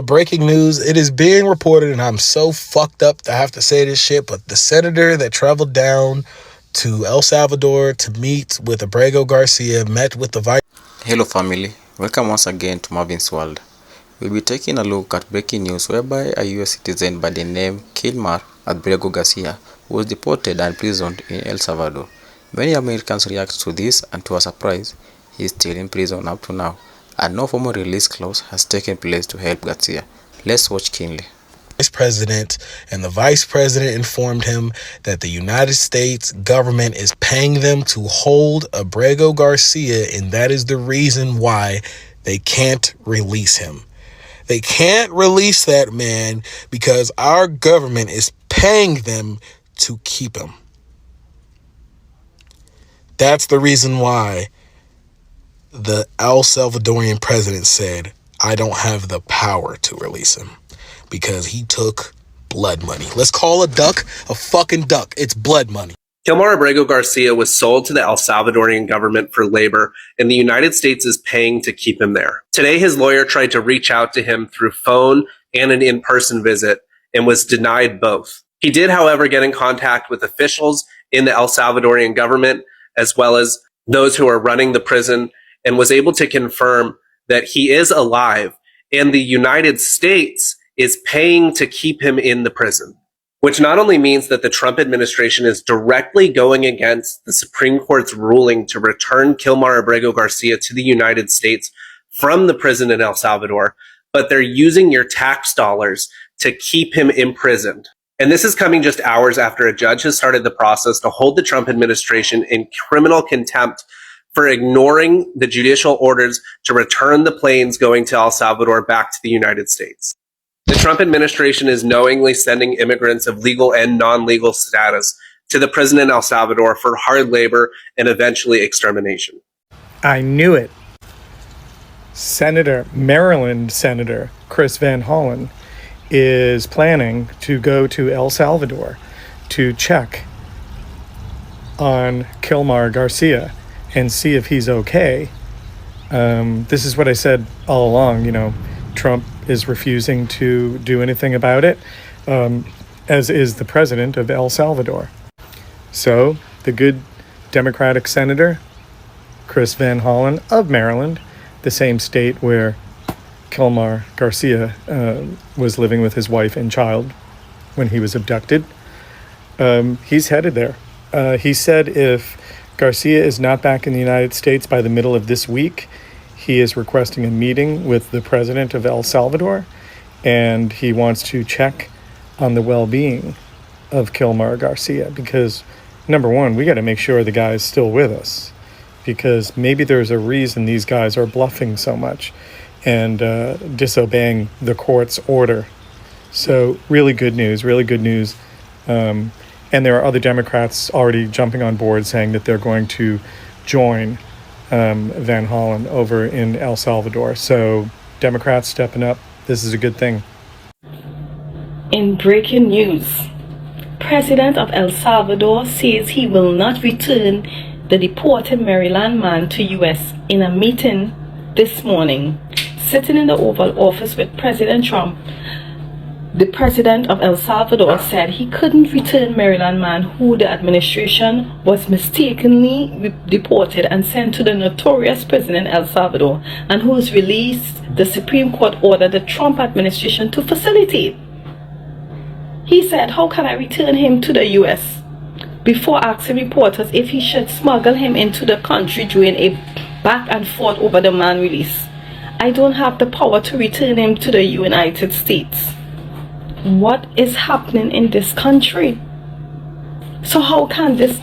Breaking news. It is being reported, and I'm so fucked up to have to say this shit, but the senator that traveled down to El Salvador to meet with Abrego Garcia met with the vice. Hello family, welcome once again to Marvin's World. We'll be taking a look at breaking news whereby a US citizen by the name Kilmar Abrego Garcia was deported and imprisoned in El Salvador. Many Americans react to this, and to our surprise, he is still in prison up to now, and no formal release clause has taken place to help Garcia. Let's watch keenly. Vice president, and the vice president informed him that the United States government is paying them to hold Abrego Garcia, and that is the reason why they can't release him. They can't release that man because our government is paying them to keep him. That's the reason why the El Salvadorian president said, I don't have the power to release him because he took blood money. Let's call a duck a fucking duck. It's blood money. Kilmar Abrego Garcia was sold to the El Salvadorian government for labor, and the United States is paying to keep him there. Today, his lawyer tried to reach out to him through phone and an in-person visit and was denied both. He did, however, get in contact with officials in the El Salvadorian government, as well as those who are running the prison, and was able to confirm that he is alive, and the United States is paying to keep him in the prison, which not only means that the Trump administration is directly going against the Supreme Court's ruling to return Kilmar Abrego Garcia to the United States from the prison in El Salvador, but they're using your tax dollars to keep him imprisoned. And this is coming just hours after a judge has started the process to hold the Trump administration in criminal contempt for ignoring the judicial orders to return the planes going to El Salvador back to the United States. The Trump administration is knowingly sending immigrants of legal and non-legal status to the prison in El Salvador for hard labor and eventually extermination. I knew it. Maryland Senator Chris Van Hollen is planning to go to El Salvador to check on Kilmar Garcia and see if he's okay. This is what I said all along, Trump is refusing to do anything about it, as is the president of El Salvador. So the good Democratic Senator, Chris Van Hollen of Maryland, the same state where Kilmar Garcia was living with his wife and child when he was abducted, he's headed there. He said if Garcia is not back in the United States by the middle of this week, he is requesting a meeting with the president of El Salvador, and he wants to check on the well-being of Kilmar Garcia because, number one, we got to make sure the guy's still with us because maybe there's a reason these guys are bluffing so much and disobeying the court's order. So really good news. And there are other Democrats already jumping on board saying that they're going to join Van Hollen over in El Salvador. So Democrats stepping up. This is a good thing. In breaking news, President of El Salvador says he will not return the deported Maryland man to U.S. in a meeting this morning. Sitting in the Oval Office with President Trump, the president of El Salvador said he couldn't return Maryland man who the administration was mistakenly deported and sent to the notorious prison in El Salvador and who was released the Supreme Court ordered the Trump administration to facilitate. He said, how can I return him to the U.S.? Before asking reporters if he should smuggle him into the country during a back and forth over the man release. I don't have the power to return him to the United States. What is happening in this country? So how can this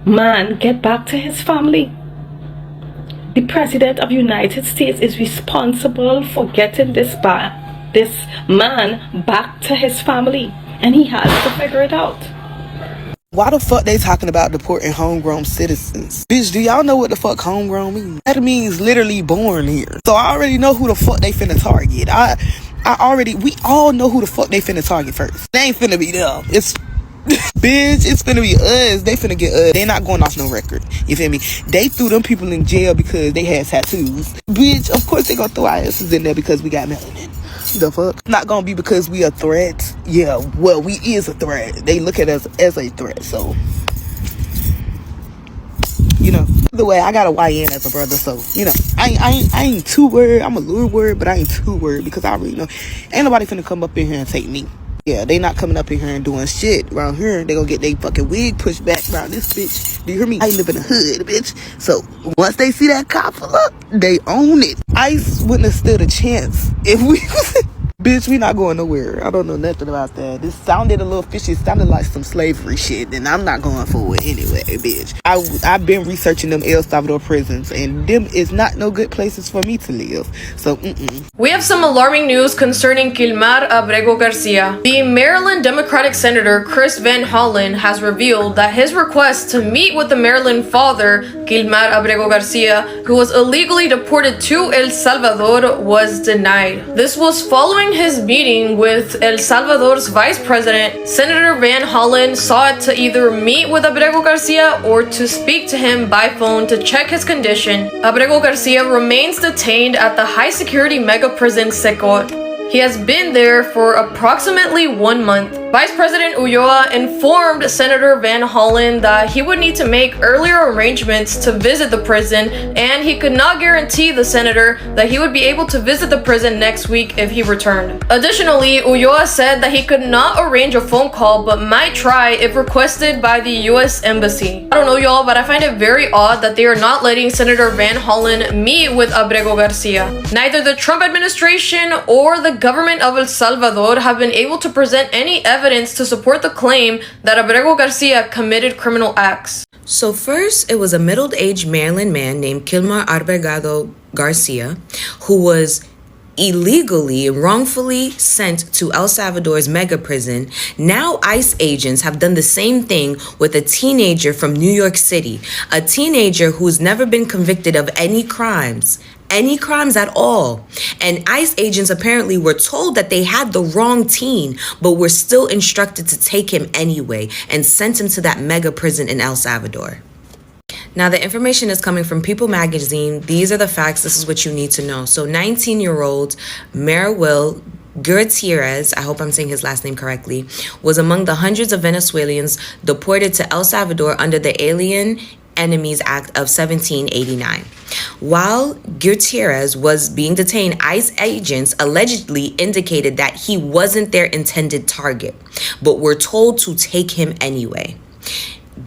man get back to his family? The President of the United States is responsible for getting this man back to his family, and he has to figure it out. Why the fuck they talking about deporting homegrown citizens? Bitch, do y'all know what the fuck homegrown means? That means literally born here. So I already know who the fuck they finna target. We all know who the fuck they finna target first. They ain't finna be them. Bitch, it's finna be us. They finna get us. They not going off no record. You feel me? They threw them people in jail because they had tattoos. Bitch, of course they gonna throw our asses in there because we got melanin. The fuck? Not gonna be because we a threat. Yeah, well, we is a threat. They look at us as a threat, so the way I got a YN as a brother, so I ain't too worried. I'm a little worried, but I ain't too worried because I already know ain't nobody finna come up in here and take me. Yeah, they not coming up in here and doing shit around here. They gonna get their fucking wig pushed back around this bitch. Do you hear me? I live in the hood, bitch. So once they see that cop pull up, they own it. ICE wouldn't have stood a chance if we bitch, we not going nowhere. I don't know nothing about that. This sounded a little fishy. It sounded like some slavery shit, and I'm not going for it anyway, bitch. I've been researching them El Salvador prisons, and them is not no good places for me to live. So, We have some alarming news concerning Kilmar Abrego Garcia. The Maryland Democratic Senator Chris Van Hollen has revealed that his request to meet with the Maryland father, Kilmar Abrego Garcia, who was illegally deported to El Salvador, was denied. This was following his meeting with El Salvador's Vice President. Senator Van Hollen sought to either meet with Abrego Garcia or to speak to him by phone to check his condition. Abrego Garcia remains detained at the high-security mega prison Secot. He has been there for approximately 1 month. Vice President Ulloa informed Senator Van Hollen that he would need to make earlier arrangements to visit the prison, and he could not guarantee the senator that he would be able to visit the prison next week if he returned. Additionally, Ulloa said that he could not arrange a phone call but might try if requested by the U.S. Embassy. I don't know y'all, but I find it very odd that they are not letting Senator Van Hollen meet with Abrego Garcia. Neither the Trump administration or the government of El Salvador have been able to present any evidence to support the claim that Abrego Garcia committed criminal acts. So first, it was a middle-aged Maryland man named Kilmar Abrego Garcia who was illegally and wrongfully sent to El Salvador's mega prison. Now ICE agents have done the same thing with a teenager from New York City, a teenager who's never been convicted of any crimes at all. And ICE agents apparently were told that they had the wrong teen, but were still instructed to take him anyway and sent him to that mega prison in El Salvador. Now, the information is coming from People magazine. These are the facts. This is what you need to know. So 19-year-old Manuel Gutierrez, I hope I'm saying his last name correctly, was among the hundreds of Venezuelans deported to El Salvador under the Alien Enemies Act of 1789. While Gutierrez was being detained, ICE agents allegedly indicated that he wasn't their intended target, but were told to take him anyway.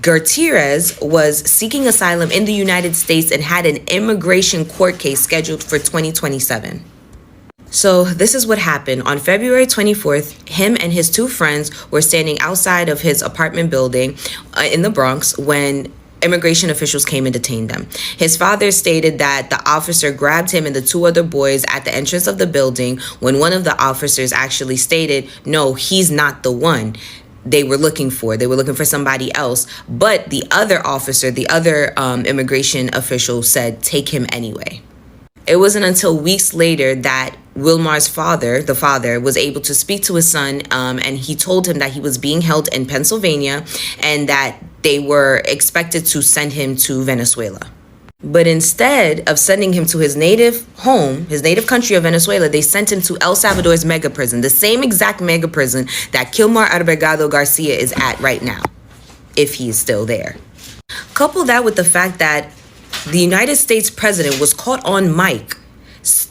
Gutierrez was seeking asylum in the United States and had an immigration court case scheduled for 2027. So this is what happened. On February 24th, him and his two friends were standing outside of his apartment building in the Bronx when immigration officials came and detained them. His father stated that the officer grabbed him and the two other boys at the entrance of the building when one of the officers actually stated, no, he's not the one they were looking for. They were looking for somebody else. But the other officer, the other immigration official said, take him anyway. It wasn't until weeks later that Wilmar's father, the father, was able to speak to his son, and he told him that he was being held in Pennsylvania and that they were expected to send him to Venezuela. But instead of sending him to his native home, his native country of Venezuela, they sent him to El Salvador's mega prison, the same exact mega prison that Kilmar Abrego Garcia is at right now, if he is still there. Couple that with the fact that the United States president was caught on mic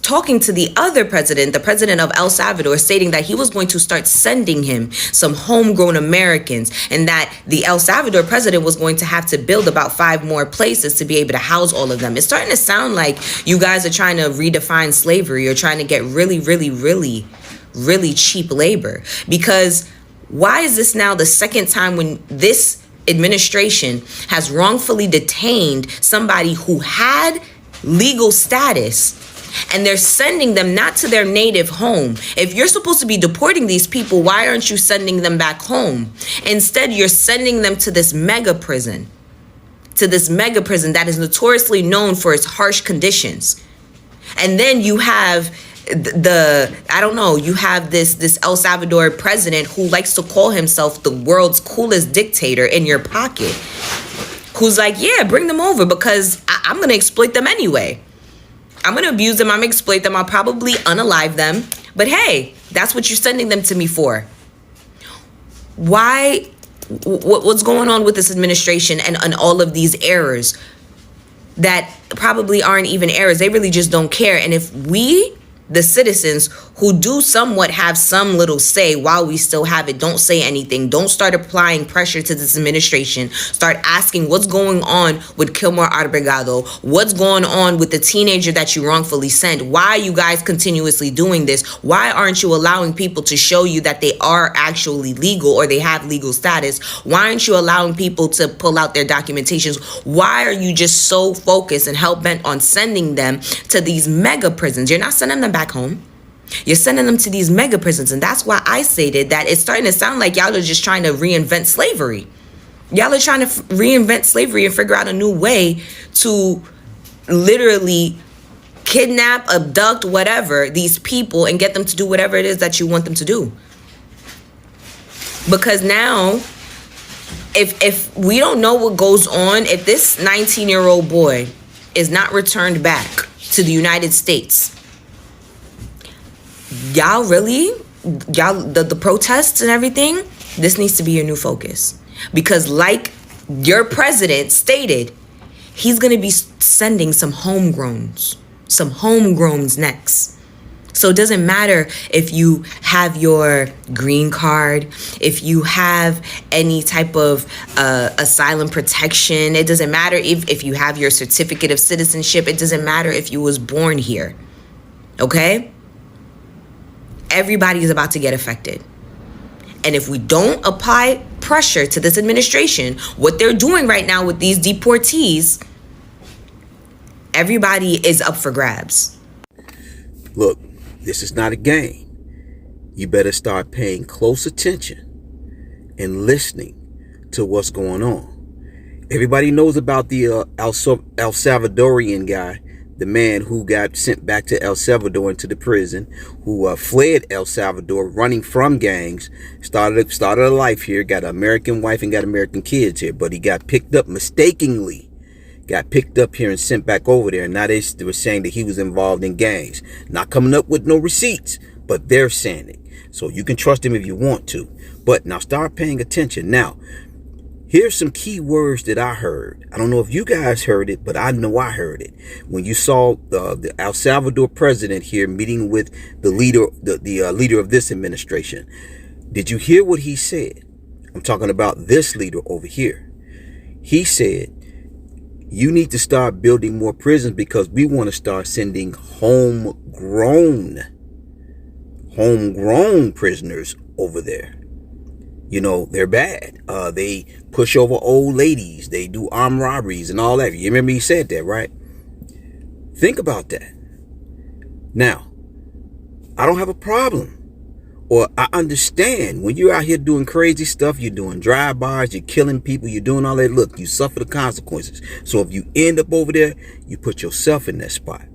talking to the other president, the president of El Salvador, stating that he was going to start sending him some homegrown Americans and that the El Salvador president was going to have to build about 5 more places to be able to house all of them. It's starting to sound like you guys are trying to redefine slavery or trying to get really, really, really, really cheap labor. Because why is this now the second time when this administration has wrongfully detained somebody who had legal status, and they're sending them not to their native home? If you're supposed to be deporting these people, why aren't you sending them back home? Instead, you're sending them to this mega prison, that is notoriously known for its harsh conditions. And then you have you have this El Salvador president who likes to call himself the world's coolest dictator in your pocket, who's like, yeah, bring them over because I'm going to exploit them anyway. I'm going to abuse them. I'm going to exploit them. I'll probably unalive them. But hey, that's what you're sending them to me for. Why? What's going on with this administration and all of these errors that probably aren't even errors? They really just don't care. And if we, the citizens who do somewhat have some little say while we still have it, don't say anything, don't start applying pressure to this administration, start asking what's going on with Kilmar Abrego, what's going on with the teenager that you wrongfully sent, why are you guys continuously doing this, why aren't you allowing people to show you that they are actually legal or they have legal status, why aren't you allowing people to pull out their documentations, why are you just so focused and hell-bent on sending them to these mega prisons? You're not sending them back home. You're sending them to these mega prisons. And that's why I stated that it's starting to sound like y'all are just trying to reinvent slavery. Y'all are trying to reinvent slavery and figure out a new way to literally kidnap, abduct, whatever, these people and get them to do whatever it is that you want them to do. Because now, if we don't know what goes on, if this 19-year-old boy is not returned back to the United States, y'all the protests and everything, this needs to be your new focus. Because like your president stated, he's going to be sending some homegrowns next. So it doesn't matter if you have your green card, if you have any type of asylum protection. It doesn't matter if you have your certificate of citizenship. It doesn't matter if you was born here. Okay? Everybody is about to get affected. And if we don't apply pressure to this administration, what they're doing right now with these deportees, everybody is up for grabs. Look, this is not a game. You better start paying close attention and listening to what's going on. Everybody knows about the El Salvadorian guy, the man who got sent back to El Salvador into the prison, who fled El Salvador, running from gangs, started a life here, got an American wife and got American kids here, but he got picked up mistakenly, got picked up here and sent back over there. And now they were saying that he was involved in gangs, not coming up with no receipts, but they're saying it. So you can trust him if you want to, but now start paying attention. Now, here's some key words that I heard. I don't know if you guys heard it, but I know I heard it. When you saw the El Salvador president here meeting with the leader, the leader of this administration, did you hear what he said? I'm talking about this leader over here. He said, you need to start building more prisons because we want to start sending homegrown prisoners over there. You know, they're bad. They push over old ladies. They do armed robberies and all that. You remember he said that, right? Think about that. Now, I don't have a problem. Or I understand when you're out here doing crazy stuff, you're doing drive-bys, you're killing people, you're doing all that. Look, you suffer the consequences. So if you end up over there, you put yourself in that spot.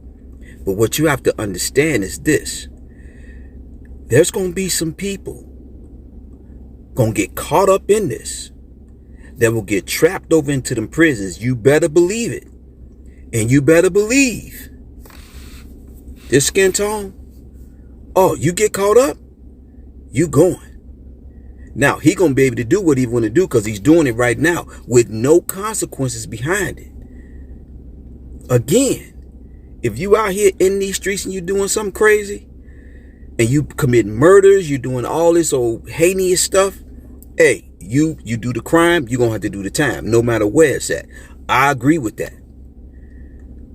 But what you have to understand is this. There's going to be some people gonna get caught up in this that will get trapped over into them prisons. You better believe it. And you better believe this skin tone. Oh, you get caught up, you going. Now, he gonna be able to do what he want to do because he's doing it right now with no consequences behind it. Again, if you out here in these streets and you doing something crazy and you commit murders, you doing all this old heinous stuff, hey, you do the crime, you're going to have to do the time, no matter where it's at. I agree with that.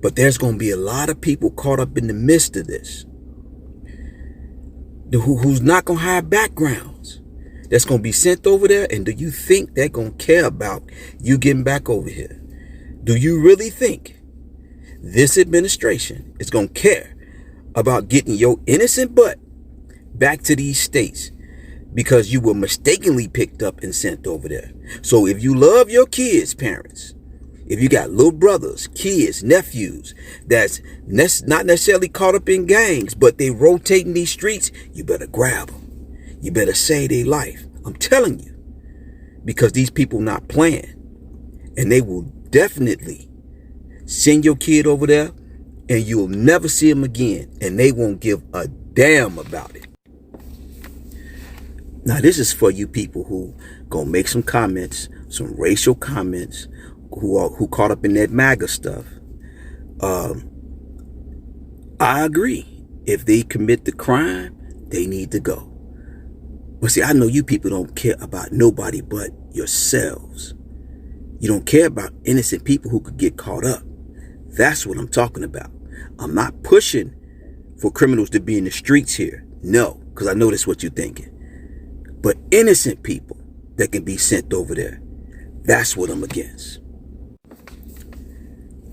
But there's going to be a lot of people caught up in the midst of this who's not going to have backgrounds, that's going to be sent over there. And do you think they're going to care about you getting back over here? Do you really think this administration is going to care about getting your innocent butt back to these states because you were mistakenly picked up and sent over there? So if you love your kids, parents, if you got little brothers, kids, nephews that's not necessarily caught up in gangs, but they rotating these streets, you better grab them. You better save their life. I'm telling you, because these people not playing, and they will definitely send your kid over there and you'll never see them again, and they won't give a damn about it. Now, this is for you people who gonna make some comments, some racial comments, who caught up in that MAGA stuff. I agree. If they commit the crime, they need to go. But see, I know you people don't care about nobody but yourselves. You don't care about innocent people who could get caught up. That's what I'm talking about. I'm not pushing for criminals to be in the streets here. No, because I know that's what you're thinking. But innocent people that can be sent over there, that's what I'm against.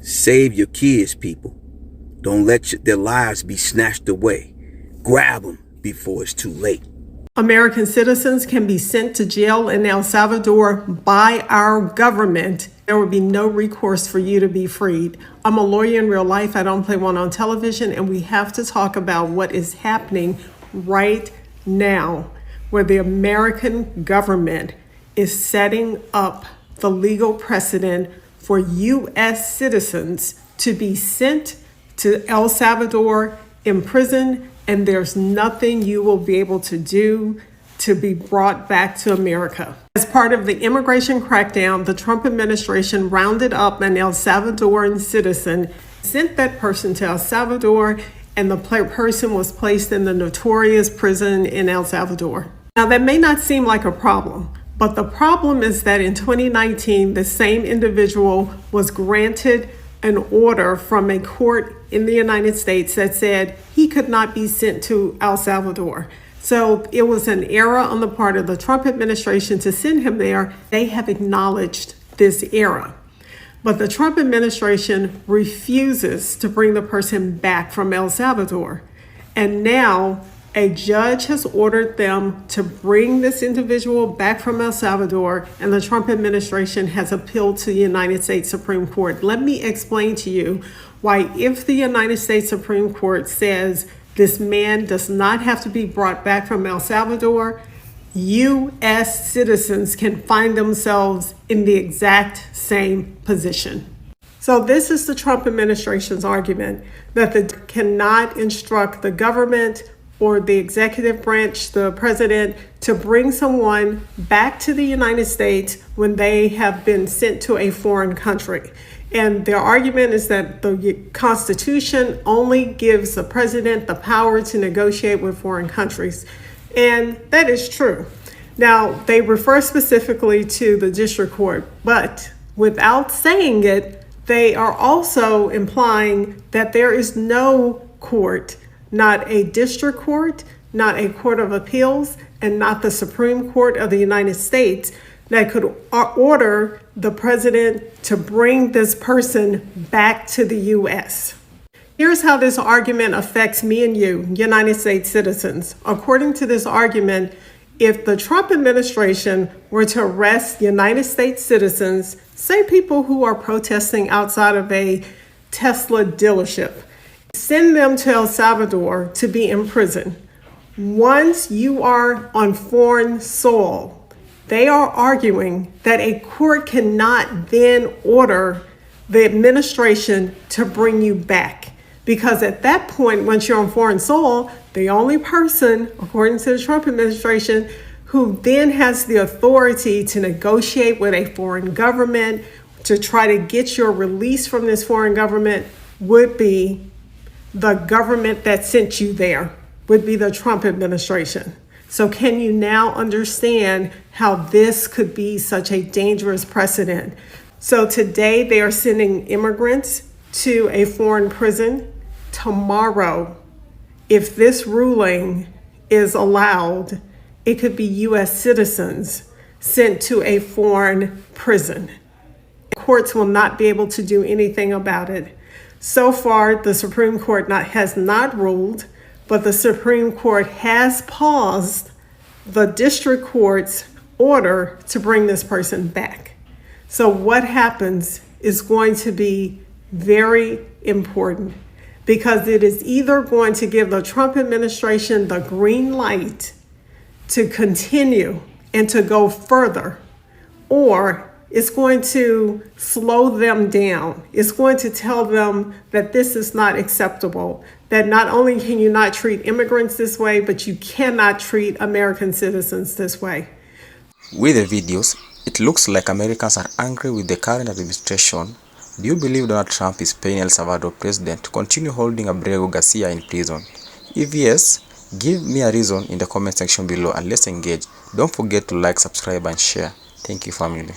Save your kids, people. Don't let their lives be snatched away. Grab them before it's too late. American citizens can be sent to jail in El Salvador by our government. There would be no recourse for you to be freed. I'm a lawyer in real life. I don't play one on television, and we have to talk about what is happening right now, where the American government is setting up the legal precedent for U.S. citizens to be sent to El Salvador, imprisoned, and there's nothing you will be able to do to be brought back to America. As part of the immigration crackdown, the Trump administration rounded up an El Salvadoran citizen, sent that person to El Salvador, and the person was placed in the notorious prison in El Salvador. Now, that may not seem like a problem, but the problem is that in 2019, the same individual was granted an order from a court in the United States that said he could not be sent to El Salvador. So it was an error on the part of the Trump administration to send him there. They have acknowledged this error. But the Trump administration refuses to bring the person back from El Salvador. And now a judge has ordered them to bring this individual back from El Salvador, and the Trump administration has appealed to the United States Supreme Court. Let me explain to you why, if the United States Supreme Court says this man does not have to be brought back from El Salvador, U.S. citizens can find themselves in the exact same position. So this is the Trump administration's argument that they cannot instruct the government or the executive branch, the president, to bring someone back to the United States when they have been sent to a foreign country. And their argument is that the Constitution only gives the president the power to negotiate with foreign countries. And that is true. Now, they refer specifically to the district court, but without saying it, they are also implying that there is no court, not a district court, not a court of appeals, and not the Supreme Court of the United States that could order the president to bring this person back to the U.S. Here's how this argument affects me and you, United States citizens. According to this argument, if the Trump administration were to arrest United States citizens, say people who are protesting outside of a Tesla dealership, send them to El Salvador to be imprisoned. Once you are on foreign soil, they are arguing that a court cannot then order the administration to bring you back. Because at that point, once you're on foreign soil, the only person, according to the Trump administration, who then has the authority to negotiate with a foreign government to try to get your release from this foreign government would be the government that sent you there, would be the Trump administration. So can you now understand how this could be such a dangerous precedent? So today they are sending immigrants to a foreign prison. Tomorrow, if this ruling is allowed, it could be U.S. citizens sent to a foreign prison. Courts will not be able to do anything about it. So far, the Supreme Court has not ruled, but the Supreme Court has paused the district court's order to bring this person back. So what happens is going to be very important, because it is either going to give the Trump administration the green light to continue and to go further, or It's going to slow them down. It's going to tell them that this is not acceptable, that not only can you not treat immigrants this way, but you cannot treat American citizens this way. With the videos, it looks like Americans are angry with the current administration. Do you believe Donald Trump is paying El Salvador president to continue holding Abrego Garcia in prison? If yes, give me a reason in the comment section below and let's engage. Don't forget to like, subscribe and share. Thank you, family.